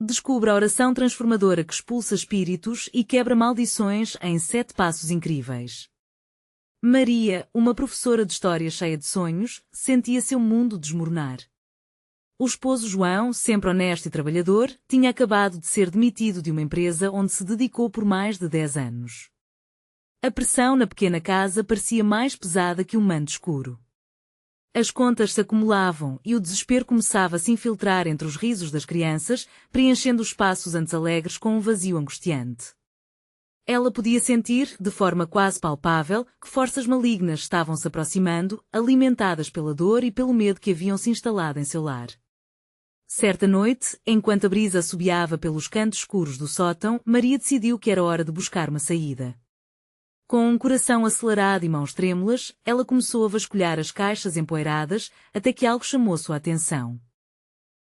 Descubra a oração transformadora que expulsa espíritos e quebra maldições em 7 passos incríveis. Maria, uma professora de história cheia de sonhos, sentia seu mundo desmoronar. O esposo João, sempre honesto e trabalhador, tinha acabado de ser demitido de uma empresa onde se dedicou por mais de 10 anos. A pressão na pequena casa parecia mais pesada que um manto escuro. As contas se acumulavam e o desespero começava a se infiltrar entre os risos das crianças, preenchendo os espaços antes alegres com um vazio angustiante. Ela podia sentir, de forma quase palpável, que forças malignas estavam se aproximando, alimentadas pela dor e pelo medo que haviam se instalado em seu lar. Certa noite, enquanto a brisa assobiava pelos cantos escuros do sótão, Maria decidiu que era hora de buscar uma saída. Com um coração acelerado e mãos trêmulas, ela começou a vasculhar as caixas empoeiradas, até que algo chamou sua atenção.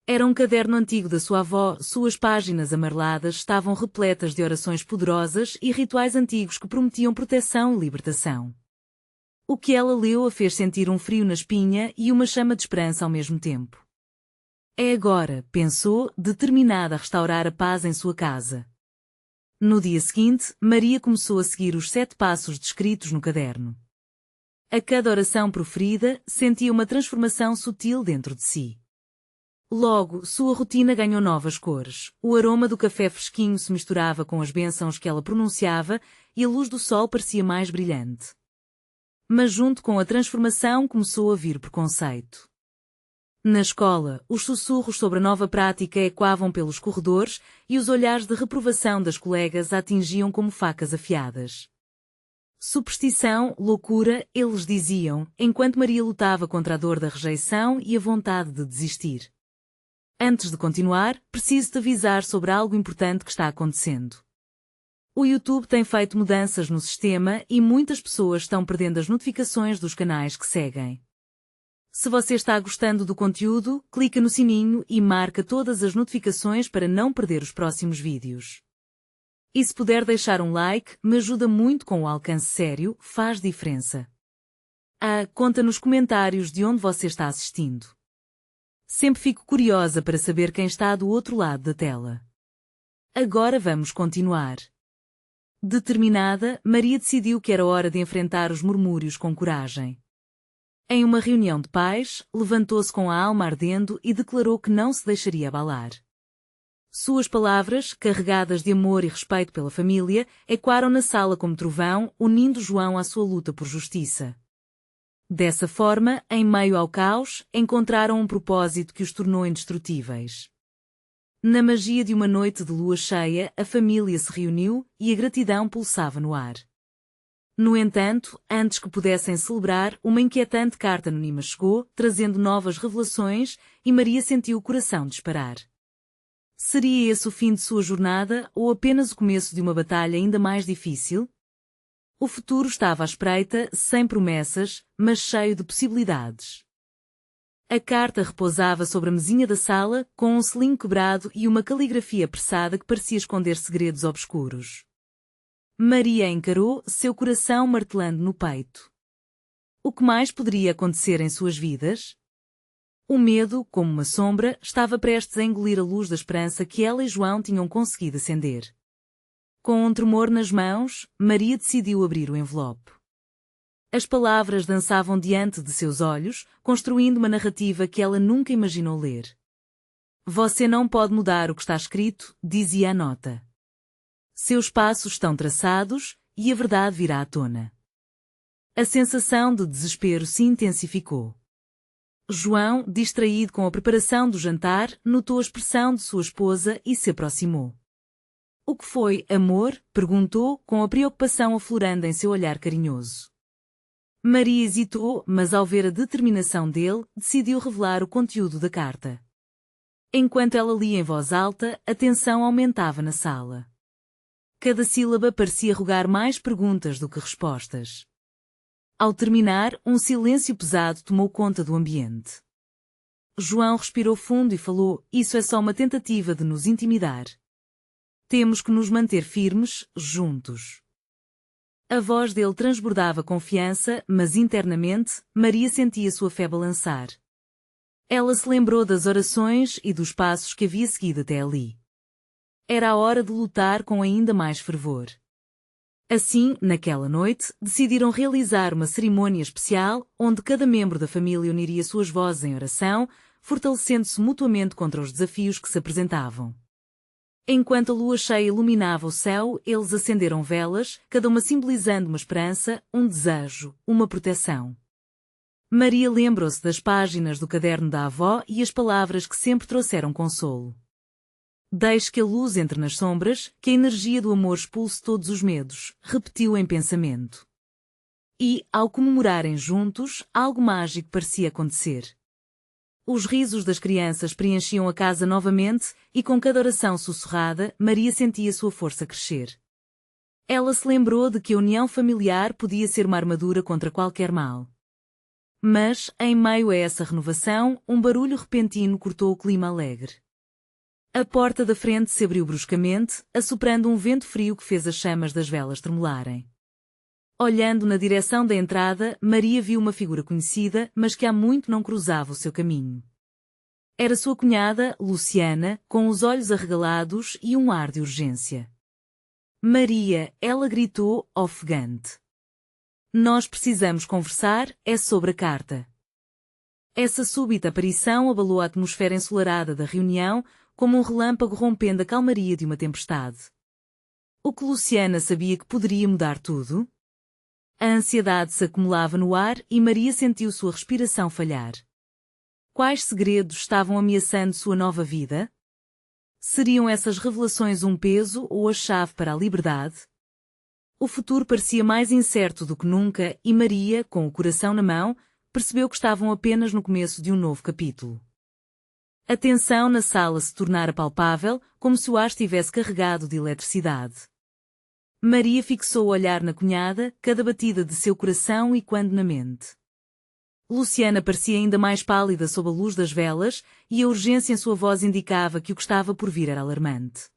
Era um caderno antigo da sua avó, suas páginas amareladas estavam repletas de orações poderosas e rituais antigos que prometiam proteção e libertação. O que ela leu a fez sentir um frio na espinha e uma chama de esperança ao mesmo tempo. É agora, pensou, determinada a restaurar a paz em sua casa. No dia seguinte, Maria começou a seguir os 7 passos descritos no caderno. A cada oração proferida, sentia uma transformação sutil dentro de si. Logo, sua rotina ganhou novas cores. O aroma do café fresquinho se misturava com as bênçãos que ela pronunciava e a luz do sol parecia mais brilhante. Mas junto com a transformação começou a vir preconceito. Na escola, os sussurros sobre a nova prática ecoavam pelos corredores e os olhares de reprovação das colegas a atingiam como facas afiadas. Superstição, loucura, eles diziam, enquanto Maria lutava contra a dor da rejeição e a vontade de desistir. Antes de continuar, preciso te avisar sobre algo importante que está acontecendo. O YouTube tem feito mudanças no sistema e muitas pessoas estão perdendo as notificações dos canais que seguem. Se você está gostando do conteúdo, clica no sininho e marca todas as notificações para não perder os próximos vídeos. E se puder deixar um like, me ajuda muito com o alcance sério, faz diferença. Conta nos comentários de onde você está assistindo. Sempre fico curiosa para saber quem está do outro lado da tela. Agora vamos continuar. Determinada, Maria decidiu que era hora de enfrentar os murmúrios com coragem. Em uma reunião de pais, levantou-se com a alma ardendo e declarou que não se deixaria abalar. Suas palavras, carregadas de amor e respeito pela família, ecoaram na sala como trovão, unindo João à sua luta por justiça. Dessa forma, em meio ao caos, encontraram um propósito que os tornou indestrutíveis. Na magia de uma noite de lua cheia, a família se reuniu e a gratidão pulsava no ar. No entanto, antes que pudessem celebrar, uma inquietante carta anônima chegou, trazendo novas revelações, e Maria sentiu o coração disparar. Seria esse o fim de sua jornada, ou apenas o começo de uma batalha ainda mais difícil? O futuro estava à espreita, sem promessas, mas cheio de possibilidades. A carta repousava sobre a mesinha da sala, com um selim quebrado e uma caligrafia apressada que parecia esconder segredos obscuros. Maria encarou, seu coração martelando no peito. O que mais poderia acontecer em suas vidas? O medo, como uma sombra, estava prestes a engolir a luz da esperança que ela e João tinham conseguido acender. Com um tremor nas mãos, Maria decidiu abrir o envelope. As palavras dançavam diante de seus olhos, construindo uma narrativa que ela nunca imaginou ler. Você não pode mudar o que está escrito, dizia a nota. Seus passos estão traçados, e a verdade virá à tona. A sensação de desespero se intensificou. João, distraído com a preparação do jantar, notou a expressão de sua esposa e se aproximou. O que foi, amor? Perguntou, com a preocupação aflorando em seu olhar carinhoso. Maria hesitou, mas ao ver a determinação dele, decidiu revelar o conteúdo da carta. Enquanto ela lia em voz alta, a tensão aumentava na sala. Cada sílaba parecia rogar mais perguntas do que respostas. Ao terminar, um silêncio pesado tomou conta do ambiente. João respirou fundo e falou: "Isso é só uma tentativa de nos intimidar. Temos que nos manter firmes, juntos." A voz dele transbordava confiança, mas internamente, Maria sentia sua fé balançar. Ela se lembrou das orações e dos passos que havia seguido até ali. Era a hora de lutar com ainda mais fervor. Assim, naquela noite, decidiram realizar uma cerimônia especial onde cada membro da família uniria suas vozes em oração, fortalecendo-se mutuamente contra os desafios que se apresentavam. Enquanto a lua cheia iluminava o céu, eles acenderam velas, cada uma simbolizando uma esperança, um desejo, uma proteção. Maria lembrou-se das páginas do caderno da avó e as palavras que sempre trouxeram consolo. Deixe que a luz entre nas sombras, que a energia do amor expulse todos os medos, repetiu em pensamento. E, ao comemorarem juntos, algo mágico parecia acontecer. Os risos das crianças preenchiam a casa novamente, e com cada oração sussurrada, Maria sentia sua força crescer. Ela se lembrou de que a união familiar podia ser uma armadura contra qualquer mal. Mas, em meio a essa renovação, um barulho repentino cortou o clima alegre. A porta da frente se abriu bruscamente, assoprando um vento frio que fez as chamas das velas tremularem. Olhando na direção da entrada, Maria viu uma figura conhecida, mas que há muito não cruzava o seu caminho. Era sua cunhada, Luciana, com os olhos arregalados e um ar de urgência. Maria, ela gritou, ofegante. Nós precisamos conversar, é sobre a carta. Essa súbita aparição abalou a atmosfera ensolarada da reunião, como um relâmpago rompendo a calmaria de uma tempestade. O que Luciana sabia que poderia mudar tudo? A ansiedade se acumulava no ar e Maria sentiu sua respiração falhar. Quais segredos estavam ameaçando sua nova vida? Seriam essas revelações um peso ou a chave para a liberdade? O futuro parecia mais incerto do que nunca e Maria, com o coração na mão, percebeu que estavam apenas no começo de um novo capítulo. A tensão na sala se tornara palpável, como se o ar estivesse carregado de eletricidade. Maria fixou o olhar na cunhada, cada batida de seu coração e quando na mente. Luciana parecia ainda mais pálida sob a luz das velas, e a urgência em sua voz indicava que o que estava por vir era alarmante.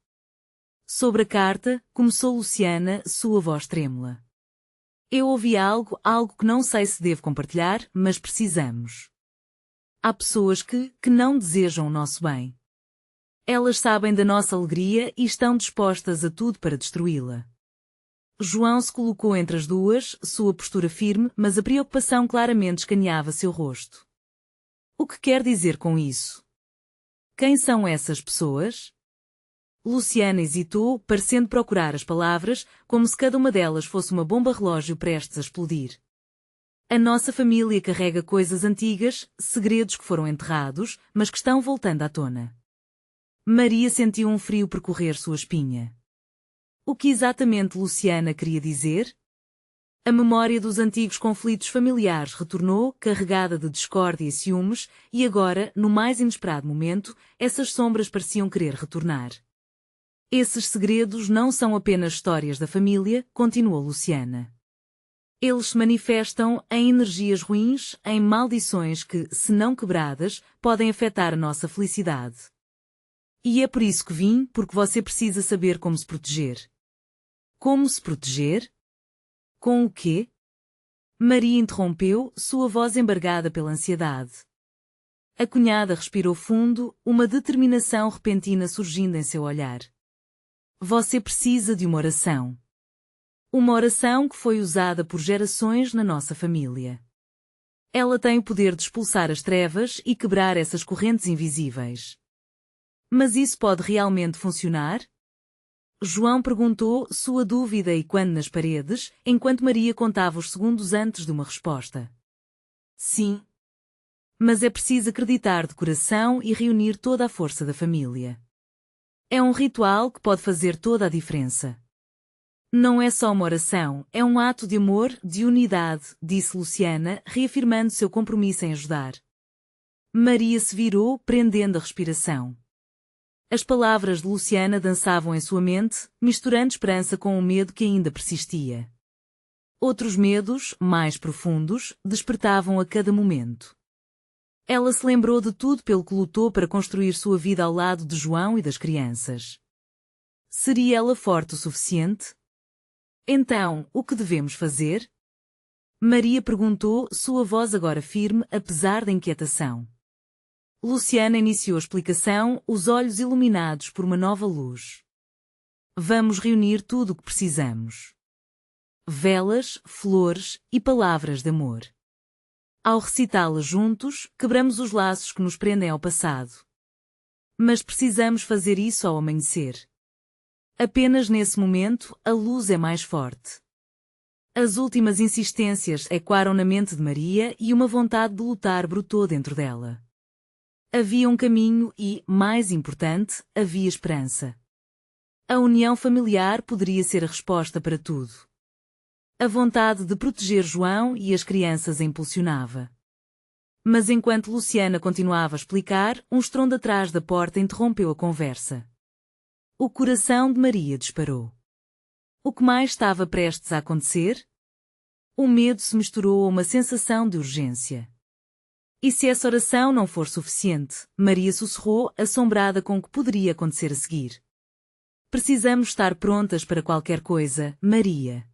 Sobre a carta, começou Luciana, sua voz trêmula. Eu ouvi algo que não sei se devo compartilhar, mas precisamos. Há pessoas que não desejam o nosso bem. Elas sabem da nossa alegria e estão dispostas a tudo para destruí-la. João se colocou entre as duas, sua postura firme, mas a preocupação claramente escaneava seu rosto. O que quer dizer com isso? Quem são essas pessoas? Luciana hesitou, parecendo procurar as palavras, como se cada uma delas fosse uma bomba relógio prestes a explodir. A nossa família carrega coisas antigas, segredos que foram enterrados, mas que estão voltando à tona. Maria sentiu um frio percorrer sua espinha. O que exatamente Luciana queria dizer? A memória dos antigos conflitos familiares retornou, carregada de discórdia e ciúmes, e agora, no mais inesperado momento, essas sombras pareciam querer retornar. Esses segredos não são apenas histórias da família, continuou Luciana. Eles se manifestam em energias ruins, em maldições que, se não quebradas, podem afetar a nossa felicidade. E é por isso que vim, porque você precisa saber como se proteger. Como se proteger? Com o quê? Maria interrompeu, sua voz embargada pela ansiedade. A cunhada respirou fundo, uma determinação repentina surgindo em seu olhar. Você precisa de uma oração. Uma oração que foi usada por gerações na nossa família. Ela tem o poder de expulsar as trevas e quebrar essas correntes invisíveis. Mas isso pode realmente funcionar? João perguntou, sua dúvida e quando nas paredes, enquanto Maria contava os segundos antes de uma resposta. Sim. Mas é preciso acreditar de coração e reunir toda a força da família. É um ritual que pode fazer toda a diferença. Não é só uma oração, é um ato de amor, de unidade, disse Luciana, reafirmando seu compromisso em ajudar. Maria se virou, prendendo a respiração. As palavras de Luciana dançavam em sua mente, misturando esperança com o medo que ainda persistia. Outros medos, mais profundos, despertavam a cada momento. Ela se lembrou de tudo pelo que lutou para construir sua vida ao lado de João e das crianças. Seria ela forte o suficiente? Então, o que devemos fazer? Maria perguntou, sua voz agora firme, apesar da inquietação. Luciana iniciou a explicação, os olhos iluminados por uma nova luz. Vamos reunir tudo o que precisamos. Velas, flores e palavras de amor. Ao recitá-las juntos, quebramos os laços que nos prendem ao passado. Mas precisamos fazer isso ao amanhecer. Apenas nesse momento, a luz é mais forte. As últimas insistências ecoaram na mente de Maria e uma vontade de lutar brotou dentro dela. Havia um caminho e, mais importante, havia esperança. A união familiar poderia ser a resposta para tudo. A vontade de proteger João e as crianças a impulsionava. Mas enquanto Luciana continuava a explicar, um estrondo atrás da porta interrompeu a conversa. O coração de Maria disparou. O que mais estava prestes a acontecer? O medo se misturou a uma sensação de urgência. E se essa oração não for suficiente, Maria sussurrou, assombrada com o que poderia acontecer a seguir. Precisamos estar prontas para qualquer coisa, Maria.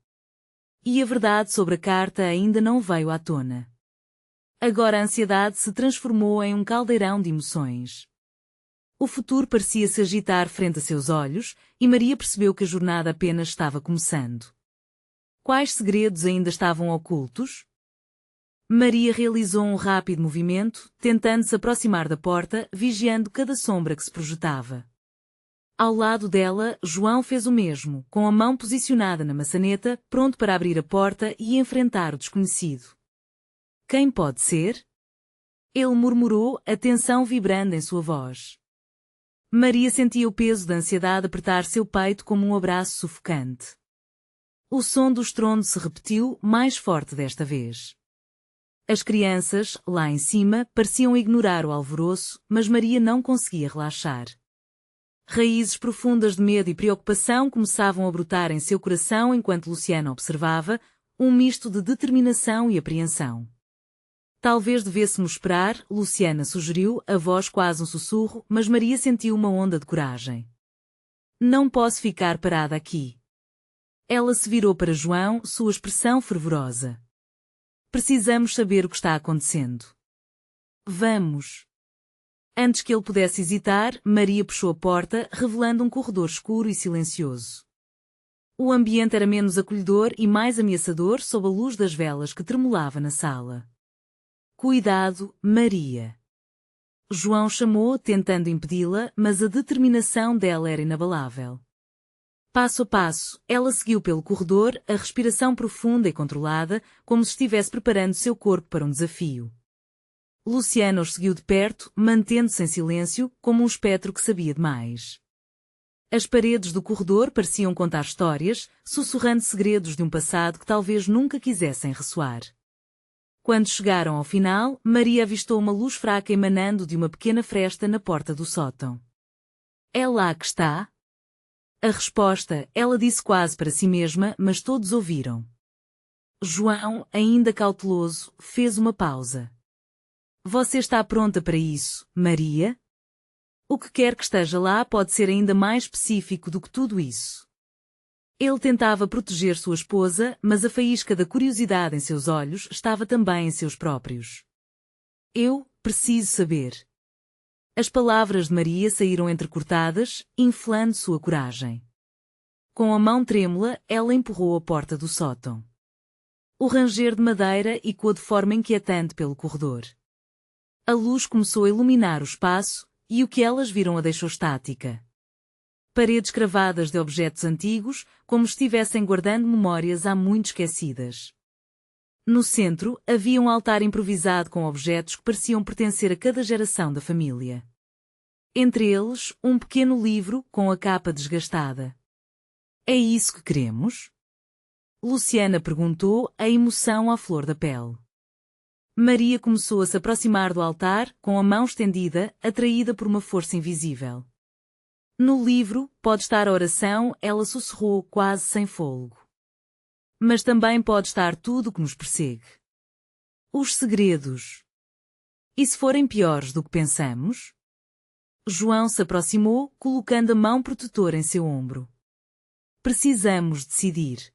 E a verdade sobre a carta ainda não veio à tona. Agora a ansiedade se transformou em um caldeirão de emoções. O futuro parecia se agitar frente a seus olhos, e Maria percebeu que a jornada apenas estava começando. Quais segredos ainda estavam ocultos? Maria realizou um rápido movimento, tentando se aproximar da porta, vigiando cada sombra que se projetava. Ao lado dela, João fez o mesmo, com a mão posicionada na maçaneta, pronto para abrir a porta e enfrentar o desconhecido. Quem pode ser? Ele murmurou, a tensão vibrando em sua voz. Maria sentia o peso da ansiedade apertar seu peito como um abraço sufocante. O som do estrondo se repetiu, mais forte desta vez. As crianças, lá em cima, pareciam ignorar o alvoroço, mas Maria não conseguia relaxar. Raízes profundas de medo e preocupação começavam a brotar em seu coração enquanto Luciana observava, um misto de determinação e apreensão. Talvez devêssemos esperar, Luciana sugeriu, a voz quase um sussurro, mas Maria sentiu uma onda de coragem. Não posso ficar parada aqui. Ela se virou para João, sua expressão fervorosa. Precisamos saber o que está acontecendo. Vamos. Antes que ele pudesse hesitar, Maria puxou a porta, revelando um corredor escuro e silencioso. O ambiente era menos acolhedor e mais ameaçador sob a luz das velas que tremulava na sala. Cuidado, Maria. João chamou, tentando impedi-la, mas a determinação dela era inabalável. Passo a passo, ela seguiu pelo corredor, a respiração profunda e controlada, como se estivesse preparando seu corpo para um desafio. Luciana os seguiu de perto, mantendo-se em silêncio, como um espectro que sabia demais. As paredes do corredor pareciam contar histórias, sussurrando segredos de um passado que talvez nunca quisessem ressoar. Quando chegaram ao final, Maria avistou uma luz fraca emanando de uma pequena fresta na porta do sótão. É lá que está? A resposta, ela disse quase para si mesma, mas todos ouviram. João, ainda cauteloso, fez uma pausa. Você está pronta para isso, Maria? O que quer que esteja lá pode ser ainda mais específico do que tudo isso. Ele tentava proteger sua esposa, mas a faísca da curiosidade em seus olhos estava também em seus próprios. Eu preciso saber. As palavras de Maria saíram entrecortadas, inflando sua coragem. Com a mão trêmula, ela empurrou a porta do sótão. O ranger de madeira ecoou de forma inquietante pelo corredor. A luz começou a iluminar o espaço, e o que elas viram a deixou estática. Paredes cravadas de objetos antigos, como estivessem guardando memórias há muito esquecidas. No centro, havia um altar improvisado com objetos que pareciam pertencer a cada geração da família. Entre eles, um pequeno livro com a capa desgastada. É isso que queremos? Luciana perguntou, a emoção à flor da pele. Maria começou a se aproximar do altar, com a mão estendida, atraída por uma força invisível. No livro, pode estar a oração, ela sussurrou, quase sem fôlego. Mas também pode estar tudo o que nos persegue. Os segredos. E se forem piores do que pensamos? João se aproximou, colocando a mão protetora em seu ombro. Precisamos decidir.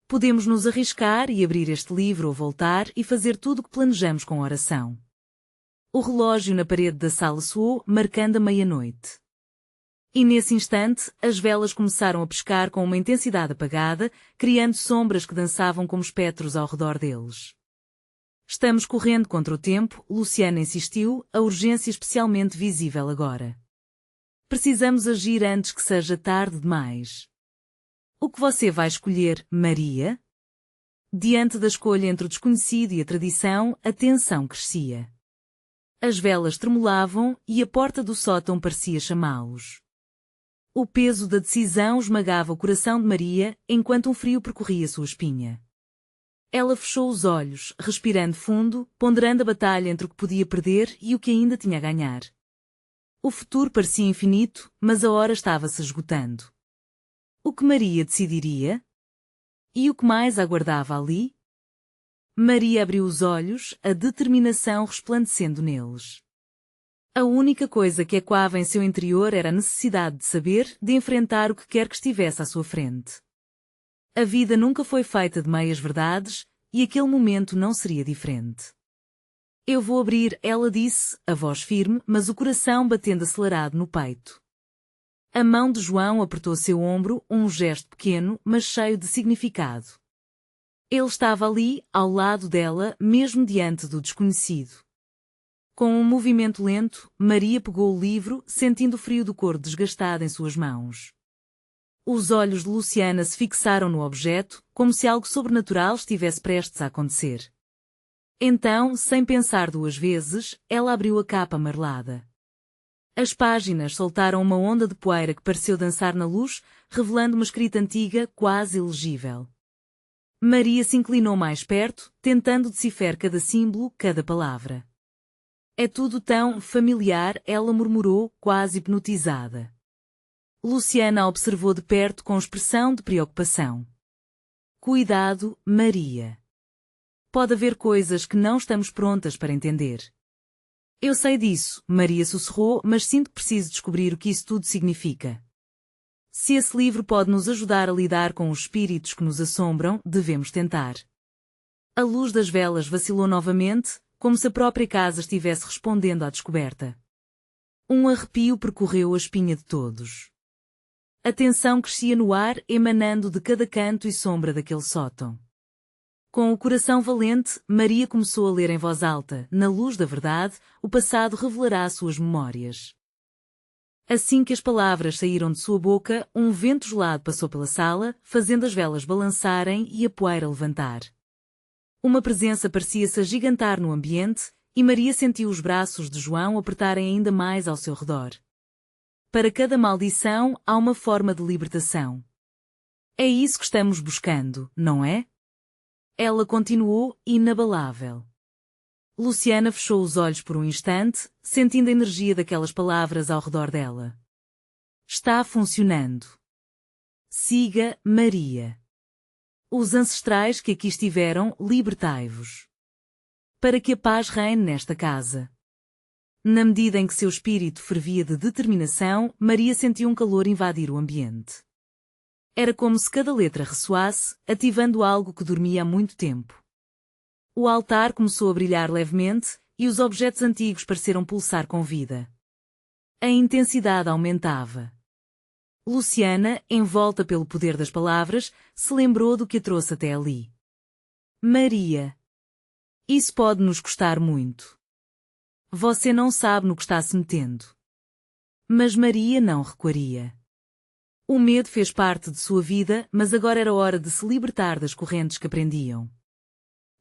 Podemos nos arriscar e abrir este livro ou voltar e fazer tudo o que planejamos com a oração. O relógio na parede da sala soou, marcando a meia-noite. E nesse instante, as velas começaram a piscar com uma intensidade apagada, criando sombras que dançavam como espectros ao redor deles. Estamos correndo contra o tempo, Luciana insistiu, a urgência especialmente visível agora. Precisamos agir antes que seja tarde demais. O que você vai escolher, Maria? Diante da escolha entre o desconhecido e a tradição, a tensão crescia. As velas tremulavam e a porta do sótão parecia chamá-los. O peso da decisão esmagava o coração de Maria, enquanto um frio percorria sua espinha. Ela fechou os olhos, respirando fundo, ponderando a batalha entre o que podia perder e o que ainda tinha a ganhar. O futuro parecia infinito, mas a hora estava se esgotando. O que Maria decidiria? E o que mais aguardava ali? Maria abriu os olhos, a determinação resplandecendo neles. A única coisa que ecoava em seu interior era a necessidade de saber, de enfrentar o que quer que estivesse à sua frente. A vida nunca foi feita de meias-verdades, e aquele momento não seria diferente. Eu vou abrir, ela disse, a voz firme, mas o coração batendo acelerado no peito. A mão de João apertou seu ombro, um gesto pequeno, mas cheio de significado. Ele estava ali, ao lado dela, mesmo diante do desconhecido. Com um movimento lento, Maria pegou o livro, sentindo o frio do couro desgastado em suas mãos. Os olhos de Luciana se fixaram no objeto, como se algo sobrenatural estivesse prestes a acontecer. Então, sem pensar duas vezes, ela abriu a capa amarelada. As páginas soltaram uma onda de poeira que pareceu dançar na luz, revelando uma escrita antiga, quase ilegível. Maria se inclinou mais perto, tentando decifrar cada símbolo, cada palavra. É tudo tão familiar, ela murmurou, quase hipnotizada. Luciana a observou de perto com expressão de preocupação. Cuidado, Maria. Pode haver coisas que não estamos prontas para entender. Eu sei disso, Maria sussurrou, mas sinto que preciso descobrir o que isso tudo significa. Se esse livro pode nos ajudar a lidar com os espíritos que nos assombram, devemos tentar. A luz das velas vacilou novamente, como se a própria casa estivesse respondendo à descoberta. Um arrepio percorreu a espinha de todos. A tensão crescia no ar, emanando de cada canto e sombra daquele sótão. Com o coração valente, Maria começou a ler em voz alta, na luz da verdade, o passado revelará suas memórias. Assim que as palavras saíram de sua boca, um vento gelado passou pela sala, fazendo as velas balançarem e a poeira levantar. Uma presença parecia-se agigantar no ambiente, e Maria sentiu os braços de João apertarem ainda mais ao seu redor. Para cada maldição, há uma forma de libertação. É isso que estamos buscando, não é? Ela continuou, inabalável. Luciana fechou os olhos por um instante, sentindo a energia daquelas palavras ao redor dela. Está funcionando. Siga, Maria. Os ancestrais que aqui estiveram, libertai-vos. Para que a paz reine nesta casa. Na medida em que seu espírito fervia de determinação, Maria sentiu um calor invadir o ambiente. Era como se cada letra ressoasse, ativando algo que dormia há muito tempo. O altar começou a brilhar levemente, e os objetos antigos pareceram pulsar com vida. A intensidade aumentava. Luciana, envolta pelo poder das palavras, se lembrou do que a trouxe até ali. Maria. Isso pode nos custar muito. Você não sabe no que está se metendo. Mas Maria não recuaria. O medo fez parte de sua vida, mas agora era hora de se libertar das correntes que aprendiam.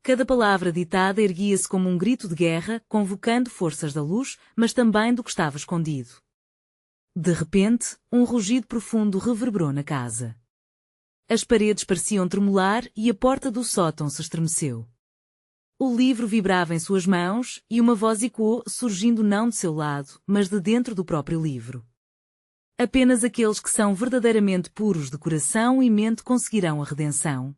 Cada palavra ditada erguia-se como um grito de guerra, convocando forças da luz, mas também do que estava escondido. De repente, um rugido profundo reverberou na casa. As paredes pareciam tremular e a porta do sótão se estremeceu. O livro vibrava em suas mãos, e uma voz ecoou, surgindo não de seu lado, mas de dentro do próprio livro. Apenas aqueles que são verdadeiramente puros de coração e mente conseguirão a redenção.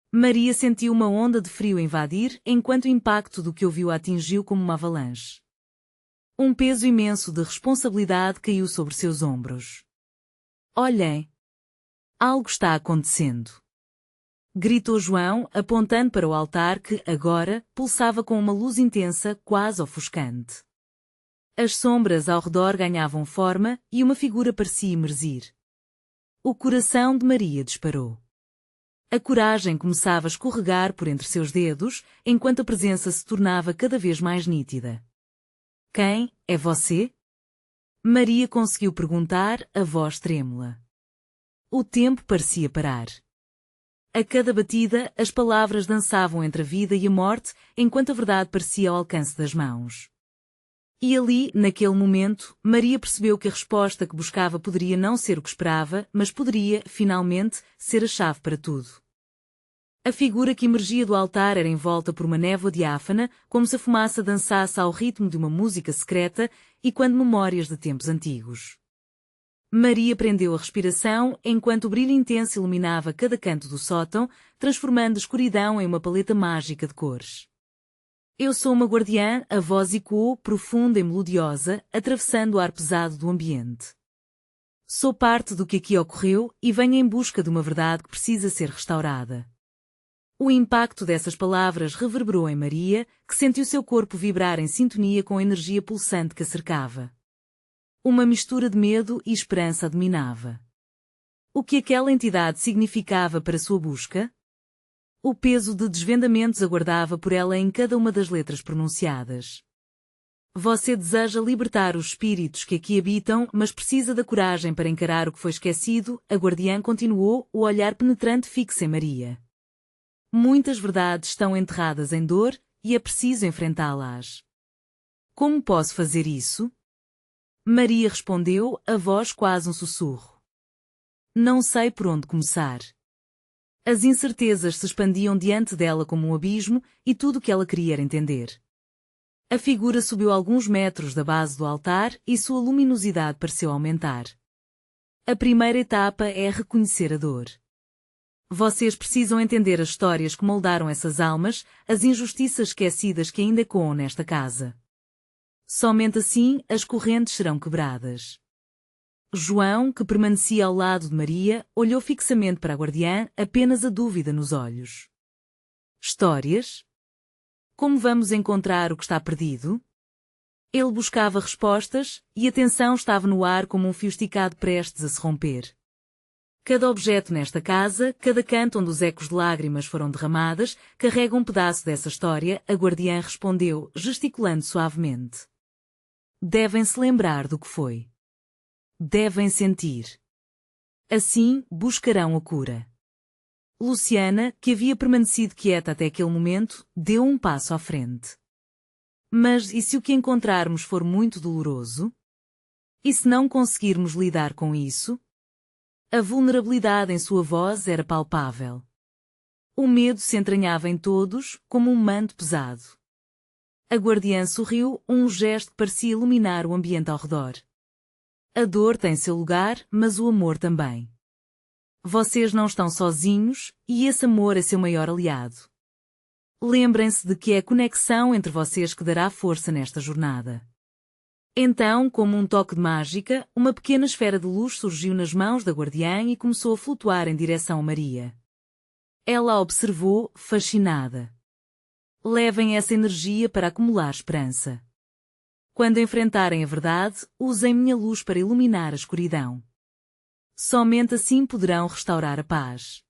Maria sentiu uma onda de frio invadir, enquanto o impacto do que ouviu a atingiu como uma avalanche. Um peso imenso de responsabilidade caiu sobre seus ombros. Olhem! Algo está acontecendo! Gritou João, apontando para o altar que, agora, pulsava com uma luz intensa, quase ofuscante. As sombras ao redor ganhavam forma e uma figura parecia emergir. O coração de Maria disparou. A coragem começava a escorregar por entre seus dedos, enquanto a presença se tornava cada vez mais nítida. Quem é você? Maria conseguiu perguntar, a voz trêmula. O tempo parecia parar. A cada batida, as palavras dançavam entre a vida e a morte, enquanto a verdade parecia ao alcance das mãos. E ali, naquele momento, Maria percebeu que a resposta que buscava poderia não ser o que esperava, mas poderia, finalmente, ser a chave para tudo. A figura que emergia do altar era envolta por uma névoa diáfana, como se a fumaça dançasse ao ritmo de uma música secreta e quando memórias de tempos antigos. Maria prendeu a respiração enquanto o brilho intenso iluminava cada canto do sótão, transformando a escuridão em uma paleta mágica de cores. Eu sou uma guardiã, a voz ecoou, profunda e melodiosa, atravessando o ar pesado do ambiente. Sou parte do que aqui ocorreu e venho em busca de uma verdade que precisa ser restaurada. O impacto dessas palavras reverberou em Maria, que sentiu seu corpo vibrar em sintonia com a energia pulsante que a cercava. Uma mistura de medo e esperança a dominava. O que aquela entidade significava para sua busca? O peso de desvendamentos aguardava por ela em cada uma das letras pronunciadas. Você deseja libertar os espíritos que aqui habitam, mas precisa da coragem para encarar o que foi esquecido, a guardiã continuou, o olhar penetrante fixo em Maria. Muitas verdades estão enterradas em dor, e é preciso enfrentá-las. Como posso fazer isso? Maria respondeu, a voz quase um sussurro. Não sei por onde começar. As incertezas se expandiam diante dela como um abismo, e tudo o que ela queria era entender. A figura subiu alguns metros da base do altar e sua luminosidade pareceu aumentar. A primeira etapa é reconhecer a dor. Vocês precisam entender as histórias que moldaram essas almas, as injustiças esquecidas que ainda ecoam nesta casa. Somente assim as correntes serão quebradas. João, que permanecia ao lado de Maria, olhou fixamente para a guardiã, apenas a dúvida nos olhos. Histórias? Como vamos encontrar o que está perdido? Ele buscava respostas, e a tensão estava no ar como um fio esticado prestes a se romper. Cada objeto nesta casa, cada canto onde os ecos de lágrimas foram derramadas, carrega um pedaço dessa história, a guardiã respondeu, gesticulando suavemente. Devem se lembrar do que foi. Devem sentir. Assim, buscarão a cura. Luciana, que havia permanecido quieta até aquele momento, deu um passo à frente. Mas e se o que encontrarmos for muito doloroso? E se não conseguirmos lidar com isso? A vulnerabilidade em sua voz era palpável. O medo se entranhava em todos, como um manto pesado. A guardiã sorriu, um gesto que parecia iluminar o ambiente ao redor. A dor tem seu lugar, mas o amor também. Vocês não estão sozinhos, e esse amor é seu maior aliado. Lembrem-se de que é a conexão entre vocês que dará força nesta jornada. Então, como um toque de mágica, uma pequena esfera de luz surgiu nas mãos da guardiã e começou a flutuar em direção a Maria. Ela a observou, fascinada. Levem essa energia para acumular esperança. Quando enfrentarem a verdade, usem minha luz para iluminar a escuridão. Somente assim poderão restaurar a paz.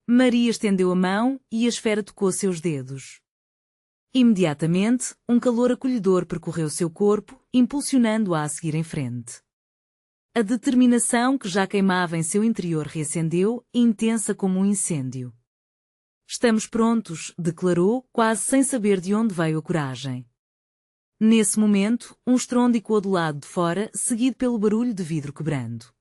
Maria estendeu a mão e a esfera tocou seus dedos. Imediatamente, um calor acolhedor percorreu seu corpo, impulsionando-a a seguir em frente. A determinação que já queimava em seu interior reacendeu, intensa como um incêndio. Estamos prontos, declarou, quase sem saber de onde veio a coragem. Nesse momento, um estrondo ecoou do lado de fora, seguido pelo barulho de vidro quebrando.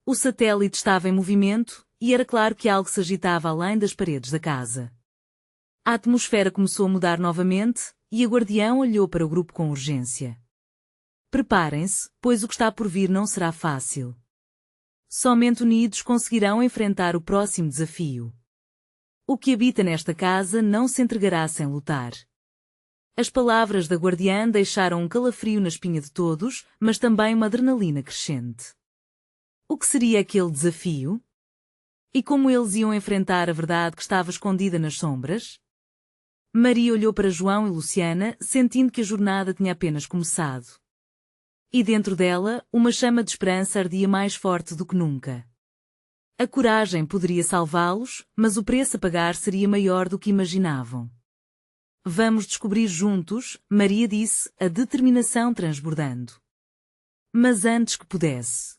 O satélite estava em movimento, e era claro que algo se agitava além das paredes da casa. A atmosfera começou a mudar novamente, e a guardiã olhou para o grupo com urgência. Preparem-se, pois o que está por vir não será fácil. Somente unidos conseguirão enfrentar o próximo desafio. O que habita nesta casa não se entregará sem lutar. As palavras da guardiã deixaram um calafrio na espinha de todos, mas também uma adrenalina crescente. O que seria aquele desafio? E como eles iam enfrentar a verdade que estava escondida nas sombras? Maria olhou para João e Luciana, sentindo que a jornada tinha apenas começado. E dentro dela, uma chama de esperança ardia mais forte do que nunca. A coragem poderia salvá-los, mas o preço a pagar seria maior do que imaginavam. Vamos descobrir juntos, Maria disse, a determinação transbordando. Mas antes que pudesse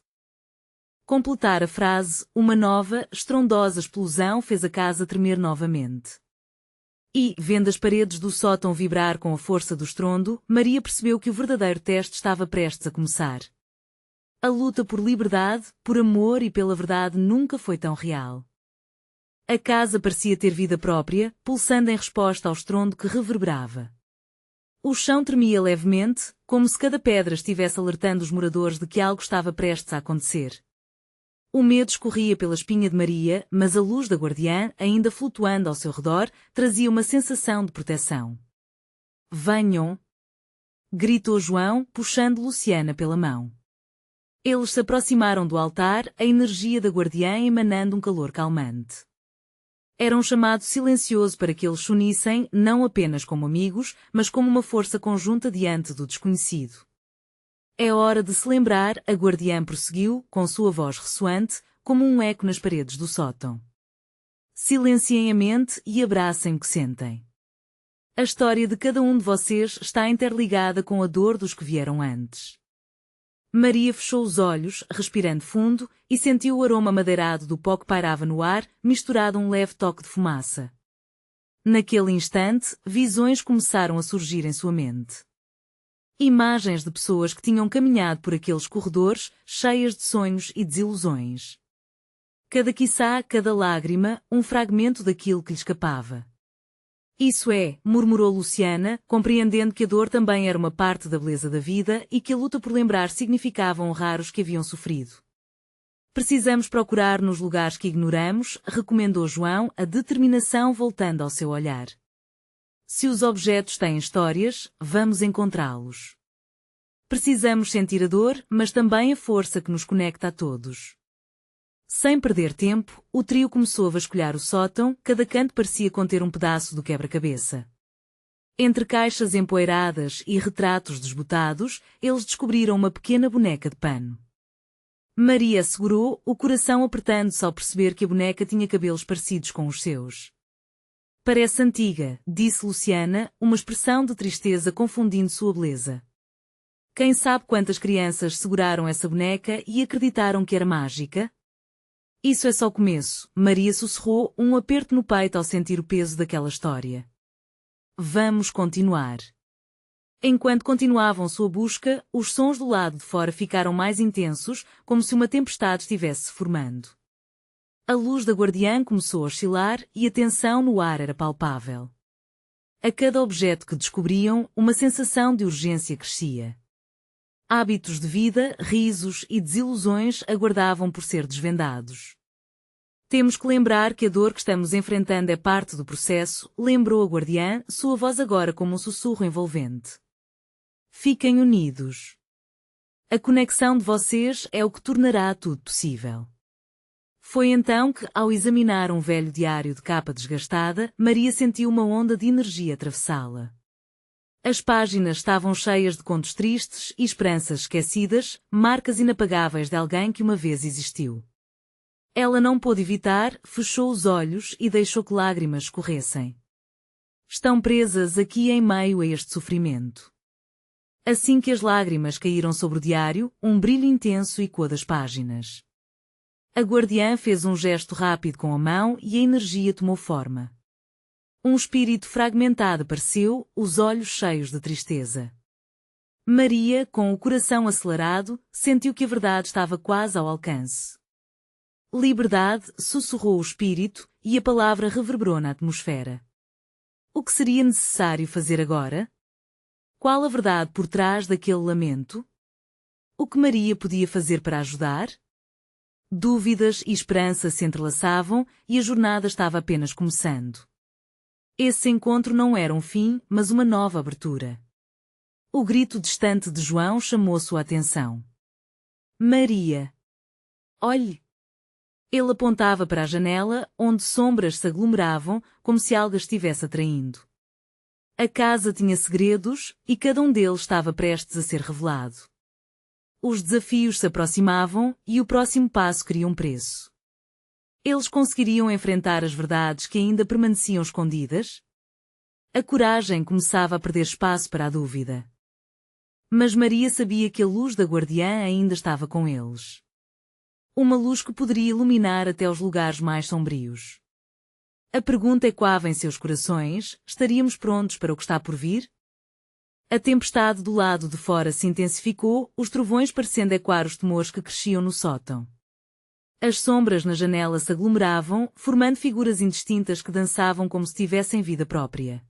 completar a frase, uma nova, estrondosa explosão fez a casa tremer novamente. E, vendo as paredes do sótão vibrar com a força do estrondo, Maria percebeu que o verdadeiro teste estava prestes a começar. A luta por liberdade, por amor e pela verdade nunca foi tão real. A casa parecia ter vida própria, pulsando em resposta ao estrondo que reverberava. O chão tremia levemente, como se cada pedra estivesse alertando os moradores de que algo estava prestes a acontecer. O medo escorria pela espinha de Maria, mas a luz da guardiã, ainda flutuando ao seu redor, trazia uma sensação de proteção. Venham! Gritou João, puxando Luciana pela mão. Eles se aproximaram do altar, a energia da guardiã emanando um calor calmante. Era um chamado silencioso para que eles se unissem, não apenas como amigos, mas como uma força conjunta diante do desconhecido. É hora de se lembrar, a guardiã prosseguiu, com sua voz ressoante, como um eco nas paredes do sótão. Silenciem a mente e abracem o que sentem. A história de cada um de vocês está interligada com a dor dos que vieram antes. Maria fechou os olhos, respirando fundo, e sentiu o aroma madeirado do pó que pairava no ar, misturado a um leve toque de fumaça. Naquele instante, visões começaram a surgir em sua mente. Imagens de pessoas que tinham caminhado por aqueles corredores, cheias de sonhos e desilusões. Quiçá, cada lágrima, um fragmento daquilo que lhe escapava. Isso é, murmurou Luciana, compreendendo que a dor também era uma parte da beleza da vida e que a luta por lembrar significava honrar os que haviam sofrido. Precisamos procurar nos lugares que ignoramos, recomendou João, a determinação voltando ao seu olhar. Se os objetos têm histórias, vamos encontrá-los. Precisamos sentir a dor, mas também a força que nos conecta a todos. Sem perder tempo, o trio começou a vasculhar o sótão, cada canto parecia conter um pedaço do quebra-cabeça. Entre caixas empoeiradas e retratos desbotados, eles descobriram uma pequena boneca de pano. Maria segurou, o coração apertando-se ao perceber que a boneca tinha cabelos parecidos com os seus. Parece antiga, disse Luciana, uma expressão de tristeza confundindo sua beleza. Quem sabe quantas crianças seguraram essa boneca e acreditaram que era mágica? Isso é só o começo, Maria sussurrou, um aperto no peito ao sentir o peso daquela história. Vamos continuar. Enquanto continuavam sua busca, os sons do lado de fora ficaram mais intensos, como se uma tempestade estivesse se formando. A luz da guardiã começou a oscilar e a tensão no ar era palpável. A cada objeto que descobriam, uma sensação de urgência crescia. Hábitos de vida, risos e desilusões aguardavam por ser desvendados. Temos que lembrar que a dor que estamos enfrentando é parte do processo, lembrou a guardiã, sua voz agora como um sussurro envolvente. Fiquem unidos. A conexão de vocês é o que tornará tudo possível. Foi então que, ao examinar um velho diário de capa desgastada, Maria sentiu uma onda de energia atravessá-la. As páginas estavam cheias de contos tristes e esperanças esquecidas, marcas inapagáveis de alguém que uma vez existiu. Ela não pôde evitar, fechou os olhos e deixou que lágrimas escorressem. Estão presas aqui em meio a este sofrimento. Assim que as lágrimas caíram sobre o diário, um brilho intenso ecoou das páginas. A guardiã fez um gesto rápido com a mão e a energia tomou forma. Um espírito fragmentado apareceu, os olhos cheios de tristeza. Maria, com o coração acelerado, sentiu que a verdade estava quase ao alcance. Liberdade, sussurrou o espírito, e a palavra reverberou na atmosfera. O que seria necessário fazer agora? Qual a verdade por trás daquele lamento? O que Maria podia fazer para ajudar? Dúvidas e esperança se entrelaçavam, e a jornada estava apenas começando. Esse encontro não era um fim, mas uma nova abertura. O grito distante de João chamou sua atenção. Maria! Olhe! Ele apontava para a janela, onde sombras se aglomeravam, como se algo as estivesse atraindo. A casa tinha segredos, e cada um deles estava prestes a ser revelado. Os desafios se aproximavam e o próximo passo queria um preço. Eles conseguiriam enfrentar as verdades que ainda permaneciam escondidas? A coragem começava a perder espaço para a dúvida. Mas Maria sabia que a luz da guardiã ainda estava com eles. Uma luz que poderia iluminar até os lugares mais sombrios. A pergunta ecoava em seus corações: estaríamos prontos para o que está por vir? A tempestade do lado de fora se intensificou, os trovões parecendo ecoar os temores que cresciam no sótão. As sombras na janela se aglomeravam, formando figuras indistintas que dançavam como se tivessem vida própria.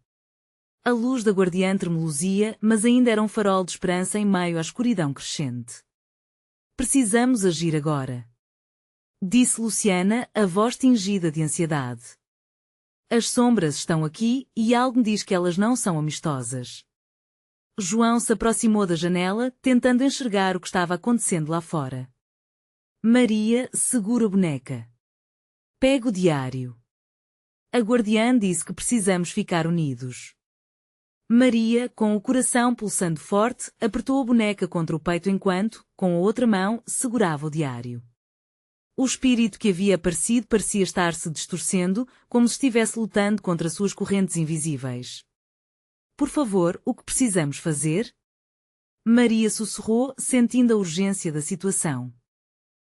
A luz da guardiã tremuluzia, mas ainda era um farol de esperança em meio à escuridão crescente. Precisamos agir agora, disse Luciana, a voz tingida de ansiedade. As sombras estão aqui e algo me diz que elas não são amistosas. João se aproximou da janela, tentando enxergar o que estava acontecendo lá fora. Maria segura a boneca. Pega o diário. A guardiã disse que precisamos ficar unidos. Maria, com o coração pulsando forte, apertou a boneca contra o peito enquanto, com a outra mão, segurava o diário. O espírito que havia aparecido parecia estar se distorcendo, como se estivesse lutando contra suas correntes invisíveis. Por favor, o que precisamos fazer? Maria sussurrou, sentindo a urgência da situação.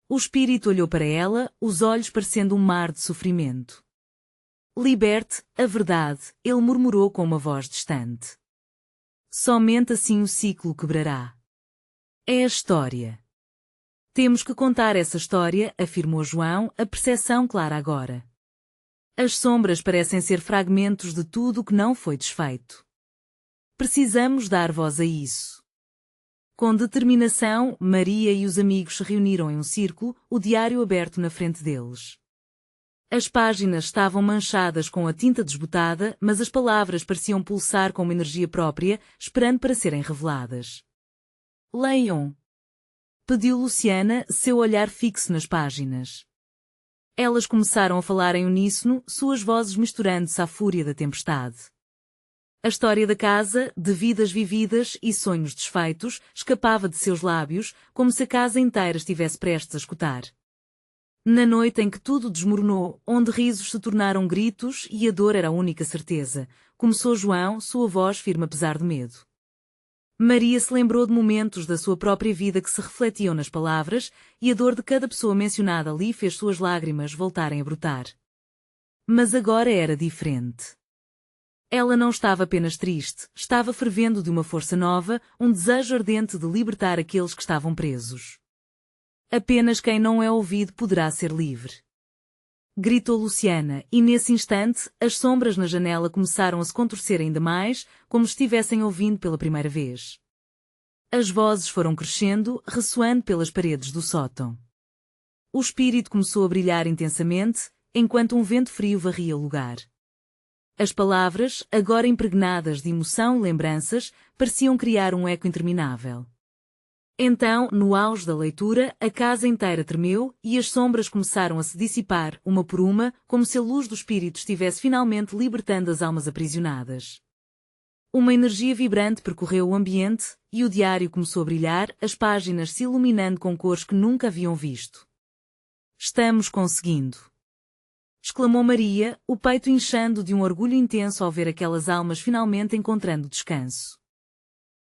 O espírito olhou para ela, os olhos parecendo um mar de sofrimento. Liberte a verdade, ele murmurou com uma voz distante. Somente assim o ciclo quebrará. É a história. Temos que contar essa história, afirmou João, a percepção clara agora. As sombras parecem ser fragmentos de tudo o que não foi desfeito. Precisamos dar voz a isso. Com determinação, Maria e os amigos se reuniram em um círculo, o diário aberto na frente deles. As páginas estavam manchadas com a tinta desbotada, mas as palavras pareciam pulsar com uma energia própria, esperando para serem reveladas. Leiam! Pediu Luciana, seu olhar fixo nas páginas. Elas começaram a falar em uníssono, suas vozes misturando-se à fúria da tempestade. A história da casa, de vidas vividas e sonhos desfeitos, escapava de seus lábios, como se a casa inteira estivesse prestes a escutar. Na noite em que tudo desmoronou, onde risos se tornaram gritos e a dor era a única certeza, começou João, sua voz firme apesar do medo. Maria se lembrou de momentos da sua própria vida que se refletiam nas palavras, e a dor de cada pessoa mencionada ali fez suas lágrimas voltarem a brotar. Mas agora era diferente. Ela não estava apenas triste, estava fervendo de uma força nova, um desejo ardente de libertar aqueles que estavam presos. Apenas quem não é ouvido poderá ser livre. Gritou Luciana, e nesse instante, as sombras na janela começaram a se contorcer ainda mais, como se estivessem ouvindo pela primeira vez. As vozes foram crescendo, ressoando pelas paredes do sótão. O espírito começou a brilhar intensamente, enquanto um vento frio varria o lugar. As palavras, agora impregnadas de emoção e lembranças, pareciam criar um eco interminável. Então, no auge da leitura, a casa inteira tremeu e as sombras começaram a se dissipar, uma por uma, como se a luz do espírito estivesse finalmente libertando as almas aprisionadas. Uma energia vibrante percorreu o ambiente, e o diário começou a brilhar, as páginas se iluminando com cores que nunca haviam visto. Estamos conseguindo! Exclamou Maria, o peito inchando de um orgulho intenso ao ver aquelas almas finalmente encontrando descanso.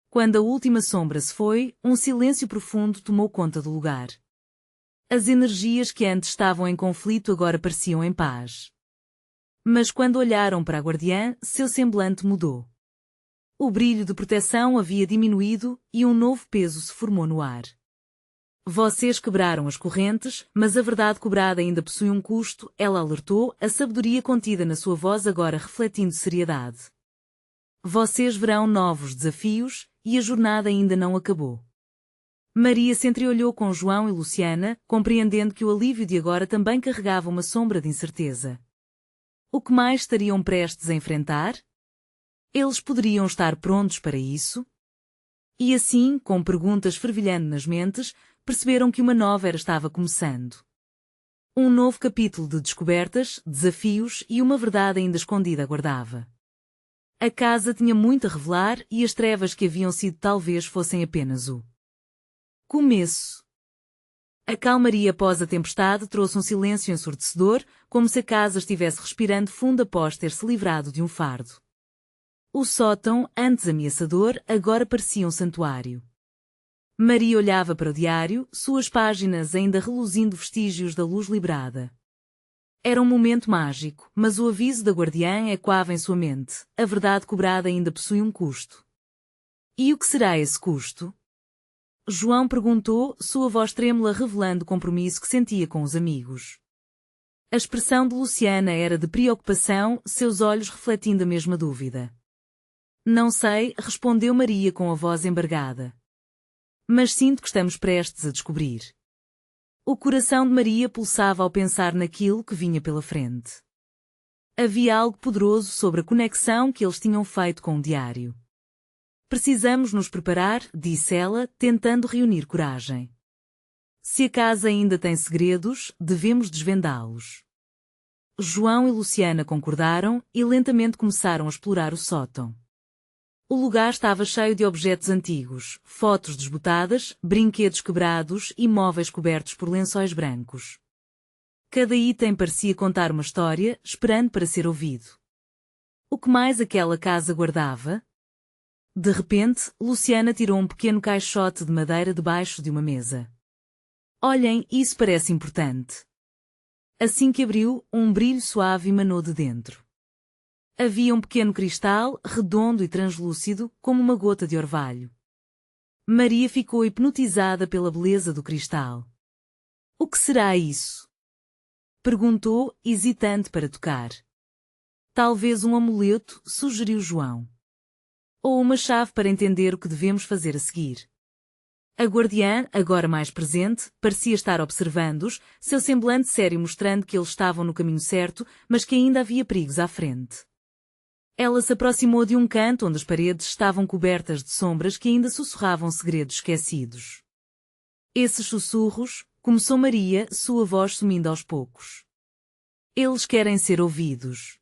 Quando a última sombra se foi, um silêncio profundo tomou conta do lugar. As energias que antes estavam em conflito agora pareciam em paz. Mas quando olharam para a guardiã, seu semblante mudou. O brilho de proteção havia diminuído e um novo peso se formou no ar. Vocês quebraram as correntes, mas a verdade cobrada ainda possui um custo, ela alertou, a sabedoria contida na sua voz agora refletindo seriedade. Vocês verão novos desafios, e a jornada ainda não acabou. Maria se entreolhou com João e Luciana, compreendendo que o alívio de agora também carregava uma sombra de incerteza. O que mais estariam prestes a enfrentar? Eles poderiam estar prontos para isso? E assim, com perguntas fervilhando nas mentes, perceberam que uma nova era estava começando. Um novo capítulo de descobertas, desafios e uma verdade ainda escondida aguardava. A casa tinha muito a revelar e as trevas que haviam sido talvez fossem apenas o Começo. A calmaria após a tempestade trouxe um silêncio ensurdecedor, como se a casa estivesse respirando fundo após ter se livrado de um fardo. O sótão, antes ameaçador, agora parecia um santuário. Maria olhava para o diário, suas páginas ainda reluzindo vestígios da luz librada. Era um momento mágico, mas o aviso da guardiã ecoava em sua mente. A verdade cobrada ainda possui um custo. E o que será esse custo? João perguntou, sua voz trêmula revelando o compromisso que sentia com os amigos. A expressão de Luciana era de preocupação, seus olhos refletindo a mesma dúvida. Não sei, respondeu Maria com a voz embargada. Mas sinto que estamos prestes a descobrir. O coração de Maria pulsava ao pensar naquilo que vinha pela frente. Havia algo poderoso sobre a conexão que eles tinham feito com o diário. Precisamos nos preparar, disse ela, tentando reunir coragem. Se a casa ainda tem segredos, devemos desvendá-los. João e Luciana concordaram e lentamente começaram a explorar o sótão. O lugar estava cheio de objetos antigos, fotos desbotadas, brinquedos quebrados e móveis cobertos por lençóis brancos. Cada item parecia contar uma história, esperando para ser ouvido. O que mais aquela casa guardava? De repente, Luciana tirou um pequeno caixote de madeira debaixo de uma mesa. Olhem, isso parece importante. Assim que abriu, um brilho suave emanou de dentro. Havia um pequeno cristal, redondo e translúcido, como uma gota de orvalho. Maria ficou hipnotizada pela beleza do cristal. O que será isso? Perguntou, hesitante para tocar. Talvez um amuleto, sugeriu João. Ou uma chave para entender o que devemos fazer a seguir. A guardiã, agora mais presente, parecia estar observando-os, seu semblante sério mostrando que eles estavam no caminho certo, mas que ainda havia perigos à frente. Ela se aproximou de um canto onde as paredes estavam cobertas de sombras que ainda sussurravam segredos esquecidos. Esses sussurros, começou Maria, sua voz sumindo aos poucos. Eles querem ser ouvidos.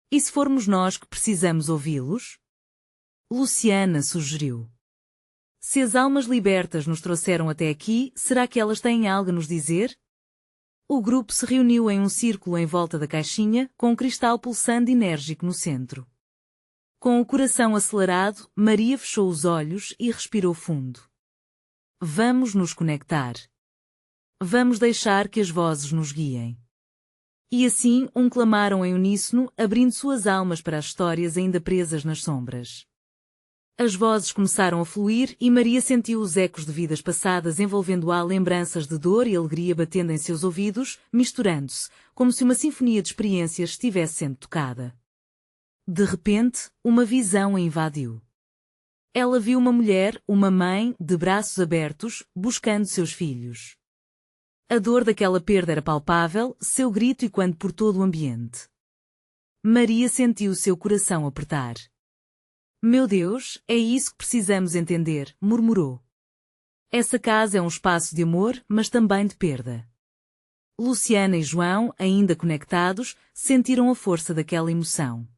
E se formos nós que precisamos ouvi-los? Luciana sugeriu. Se as almas libertas nos trouxeram até aqui, será que elas têm algo a nos dizer? O grupo se reuniu em um círculo em volta da caixinha, com um cristal pulsando enérgico no centro. Com o coração acelerado, Maria fechou os olhos e respirou fundo. Vamos nos conectar. Vamos deixar que as vozes nos guiem. E assim, clamaram em uníssono, abrindo suas almas para as histórias ainda presas nas sombras. As vozes começaram a fluir e Maria sentiu os ecos de vidas passadas envolvendo-a lembranças de dor e alegria batendo em seus ouvidos, misturando-se, como se uma sinfonia de experiências estivesse sendo tocada. De repente, uma visão a invadiu. Ela viu uma mulher, uma mãe, de braços abertos, buscando seus filhos. A dor daquela perda era palpável, seu grito ecoando por todo o ambiente. Maria sentiu seu coração apertar. Meu Deus, é isso que precisamos entender, murmurou. Essa casa é um espaço de amor, mas também de perda. Luciana e João, ainda conectados, sentiram a força daquela emoção.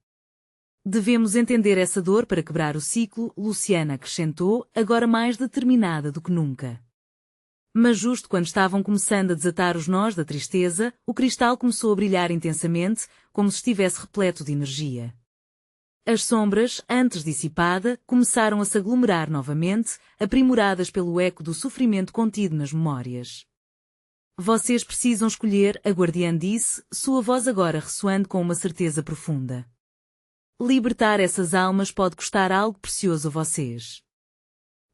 Devemos entender essa dor para quebrar o ciclo, Luciana acrescentou, agora mais determinada do que nunca. Mas justo quando estavam começando a desatar os nós da tristeza, o cristal começou a brilhar intensamente, como se estivesse repleto de energia. As sombras, antes dissipada, começaram a se aglomerar novamente, aprimoradas pelo eco do sofrimento contido nas memórias. Vocês precisam escolher, a guardiã disse, sua voz agora ressoando com uma certeza profunda. Libertar essas almas pode custar algo precioso a vocês.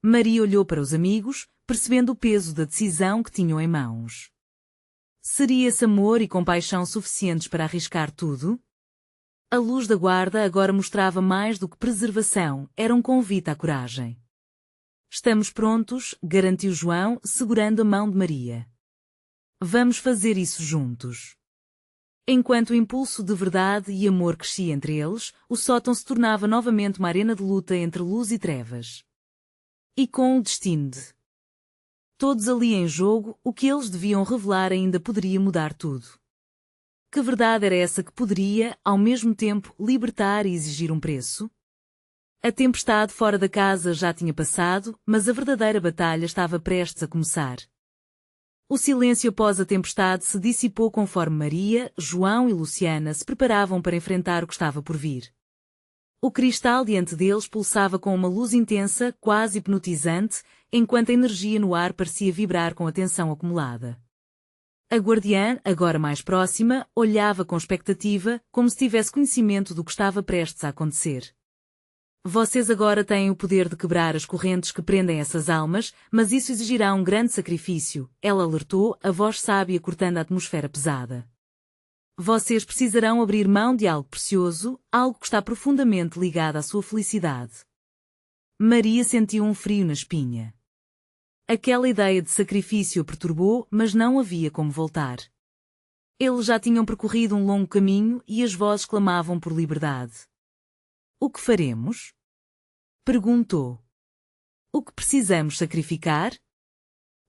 Maria olhou para os amigos, percebendo o peso da decisão que tinham em mãos. Seria esse amor e compaixão suficientes para arriscar tudo? A luz da guarda agora mostrava mais do que preservação, era um convite à coragem. Estamos prontos, garantiu João, segurando a mão de Maria. Vamos fazer isso juntos. Enquanto o impulso de verdade e amor crescia entre eles, o sótão se tornava novamente uma arena de luta entre luz e trevas. E com o destino de todos ali em jogo, o que eles deviam revelar ainda poderia mudar tudo. Que verdade era essa que poderia, ao mesmo tempo, libertar e exigir um preço? A tempestade fora da casa já tinha passado, mas a verdadeira batalha estava prestes a começar. O silêncio após a tempestade se dissipou conforme Maria, João e Luciana se preparavam para enfrentar o que estava por vir. O cristal diante deles pulsava com uma luz intensa, quase hipnotizante, enquanto a energia no ar parecia vibrar com a tensão acumulada. A guardiã, agora mais próxima, olhava com expectativa, como se tivesse conhecimento do que estava prestes a acontecer. Vocês agora têm o poder de quebrar as correntes que prendem essas almas, mas isso exigirá um grande sacrifício, ela alertou, a voz sábia cortando a atmosfera pesada. Vocês precisarão abrir mão de algo precioso, algo que está profundamente ligado à sua felicidade. Maria sentiu um frio na espinha. Aquela ideia de sacrifício a perturbou, mas não havia como voltar. Eles já tinham percorrido um longo caminho e as vozes clamavam por liberdade. O que faremos? Perguntou. O que precisamos sacrificar?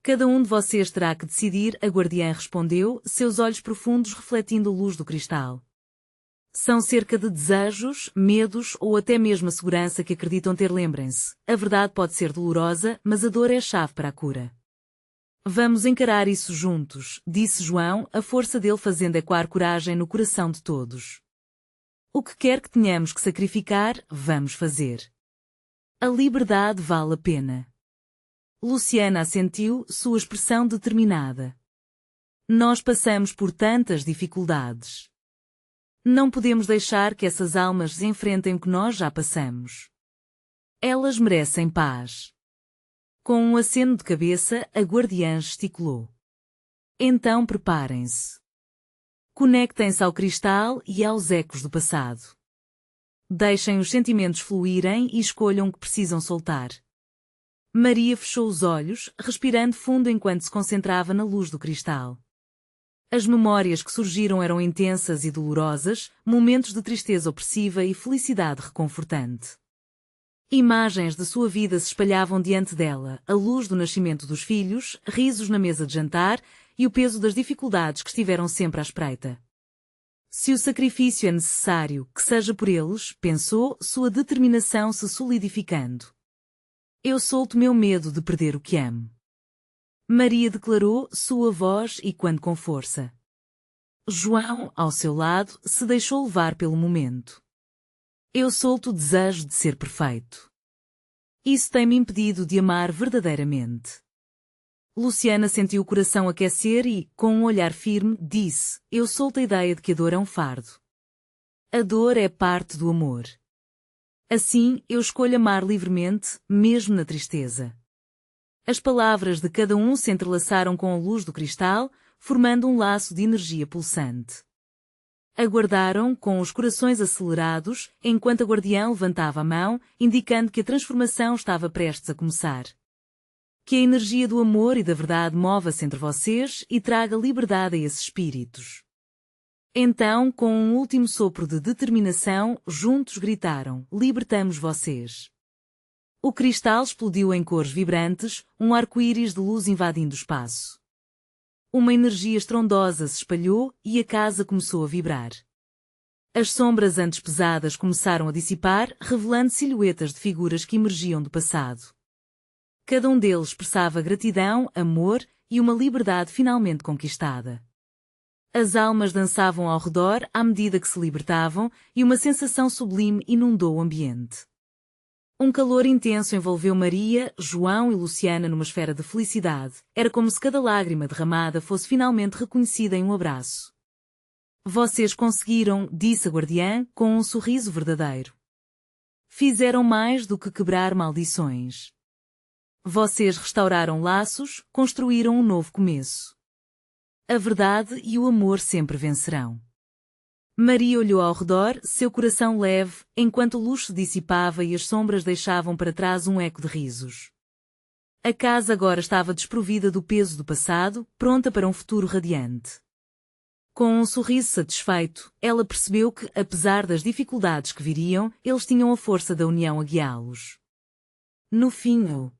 Cada um de vocês terá que decidir, a guardiã respondeu, seus olhos profundos refletindo a luz do cristal. São cerca de desejos, medos ou até mesmo a segurança que acreditam ter. Lembrem-se, a verdade pode ser dolorosa, mas a dor é a chave para a cura. Vamos encarar isso juntos, disse João, a força dele fazendo ecoar coragem no coração de todos. O que quer que tenhamos que sacrificar, vamos fazer. A liberdade vale a pena. Luciana assentiu, sua expressão determinada. Nós passamos por tantas dificuldades. Não podemos deixar que essas almas enfrentem o que nós já passamos. Elas merecem paz. Com um aceno de cabeça, a guardiã gesticulou. Então preparem-se. Conectem-se ao cristal e aos ecos do passado. Deixem os sentimentos fluírem e escolham o que precisam soltar. Maria fechou os olhos, respirando fundo enquanto se concentrava na luz do cristal. As memórias que surgiram eram intensas e dolorosas, momentos de tristeza opressiva e felicidade reconfortante. Imagens de sua vida se espalhavam diante dela, a luz do nascimento dos filhos, risos na mesa de jantar e o peso das dificuldades que estiveram sempre à espreita. Se o sacrifício é necessário, que seja por eles, pensou, sua determinação se solidificando. Eu solto meu medo de perder o que amo. Maria declarou, sua voz ecoando com força. João, ao seu lado, se deixou levar pelo momento. Eu solto o desejo de ser perfeito. Isso tem-me impedido de amar verdadeiramente. Luciana sentiu o coração aquecer e, com um olhar firme, disse, eu solto a ideia de que a dor é um fardo. A dor é parte do amor. Assim, eu escolho amar livremente, mesmo na tristeza. As palavras de cada um se entrelaçaram com a luz do cristal, formando um laço de energia pulsante. Aguardaram, com os corações acelerados, enquanto a guardiã levantava a mão, indicando que a transformação estava prestes a começar. Que a energia do amor e da verdade mova-se entre vocês e traga liberdade a esses espíritos. Então, com um último sopro de determinação, juntos gritaram, libertamos vocês. O cristal explodiu em cores vibrantes, um arco-íris de luz invadindo o espaço. Uma energia estrondosa se espalhou e a casa começou a vibrar. As sombras antes pesadas começaram a dissipar, revelando silhuetas de figuras que emergiam do passado. Cada um deles expressava gratidão, amor e uma liberdade finalmente conquistada. As almas dançavam ao redor à medida que se libertavam e uma sensação sublime inundou o ambiente. Um calor intenso envolveu Maria, João e Luciana numa esfera de felicidade. Era como se cada lágrima derramada fosse finalmente reconhecida em um abraço. Vocês conseguiram, disse a guardiã, com um sorriso verdadeiro. Fizeram mais do que quebrar maldições. Vocês restauraram laços, construíram um novo começo. A verdade e o amor sempre vencerão. Maria olhou ao redor, seu coração leve, enquanto a luz se dissipava e as sombras deixavam para trás um eco de risos. A casa agora estava desprovida do peso do passado, pronta para um futuro radiante. Com um sorriso satisfeito, ela percebeu que, apesar das dificuldades que viriam, eles tinham a força da união a guiá-los. No fim, o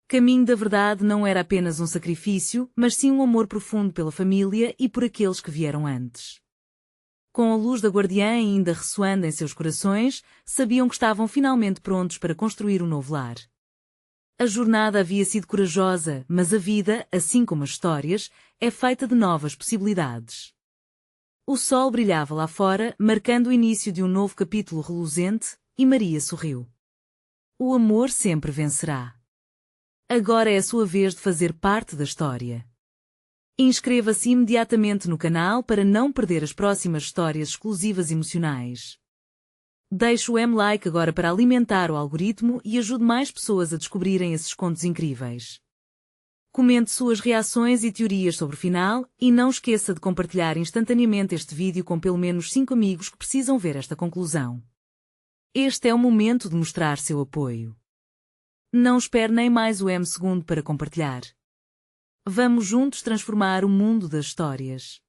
caminho da verdade não era apenas um sacrifício, mas sim um amor profundo pela família e por aqueles que vieram antes. Com a luz da guardiã ainda ressoando em seus corações, sabiam que estavam finalmente prontos para construir um novo lar. A jornada havia sido corajosa, mas a vida, assim como as histórias, é feita de novas possibilidades. O sol brilhava lá fora, marcando o início de um novo capítulo reluzente, e Maria sorriu. O amor sempre vencerá. Agora é a sua vez de fazer parte da história. Inscreva-se imediatamente no canal para não perder as próximas histórias exclusivas e emocionais. Deixe o like agora para alimentar o algoritmo e ajude mais pessoas a descobrirem esses contos incríveis. Comente suas reações e teorias sobre o final e não esqueça de compartilhar instantaneamente este vídeo com pelo menos 5 amigos que precisam ver esta conclusão. Este é o momento de mostrar seu apoio. Não espere nem mais o segundo para compartilhar. Vamos juntos transformar o mundo das histórias.